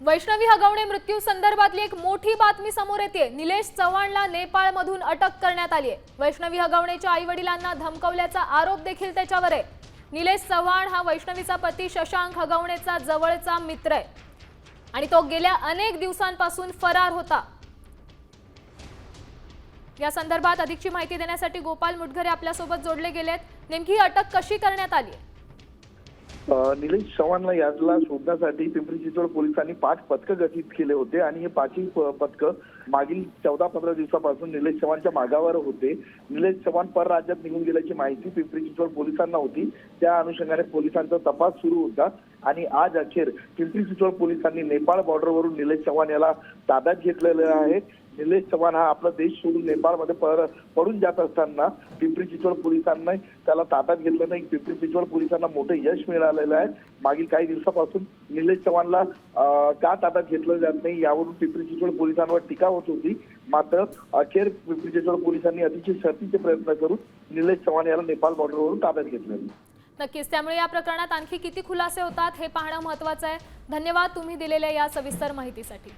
वैष्णवी हगवणे मृत्यू संदर्भातली एक मोठी बातमी समोर येते। निलेश चव्हाणला नेपाळमधून अटक करण्यात आली आहे। वैष्णवी हगवणेच्या आईवडिलांना धमकावल्याचा आरोप देखील त्याच्यावर आहे। निलेश चव्हाण हा वैष्णवीचा पती शशांक हगवणेचा जवळचा मित्र आहे आणि तो गेल्या अनेक दिवसांपासून फरार होता। या संदर्भात अधिकची माहिती देण्यासाठी गोपाल मुटघरे आपल्यासोबत जोडले गेलेत। नेमकी अटक कशी करण्यात आली आहे? निलेश चव्हाणला याला शोधण्यासाठी पिंपरी चिंचवड पोलिसांनी 5 पथकं गठीत केले होते आणि हे 5ही पथकं मागील 14-15 दिवसापासून निलेश चव्हाणच्या मागावर होते। निलेश चव्हाण परराज्यात निघून गेल्याची माहिती पिंपरी चिंचवड पोलिसांना होती। त्या अनुषंगाने पोलिसांचा तपास सुरू होता आणि आज अखेर पिंपरी चिंचवड पोलिसांनी नेपाळ बॉर्डरवरून निलेश चव्हाण याला ताब्यात घेतलेलं आहे। निलेश चव्हाण हा आपला देश सोडून नेपाळमध्ये पडून जात असताना पिंपरी चिंचवड पोलिसांनी त्याला ताब्यात घेतलं नाही। पिंपरी चिंचवड पोलिसांना मोठं यश मिळालेलं आहे। मागील काही दिवसापासून निलेश चव्हाणला का ताब्यात घेतलं जात नाही यावरून पिंपरी चिंचवड पोलिसांवर टीका होत होती। मात्र अखेर पिंपरी चिंचवड पोलिसांनी अतिशय शर्तीचे प्रयत्न करून निलेश चव्हाण याला नेपाळ बॉर्डरवरून ताब्यात घेतलं। नक्कीच, त्यामुळे या प्रकरणात आणखी किती खुलासे होतात हे पाहणं महत्त्वाचं आहे। धन्यवाद तुम्ही दिलेल्या या सविस्तर माहितीसाठी।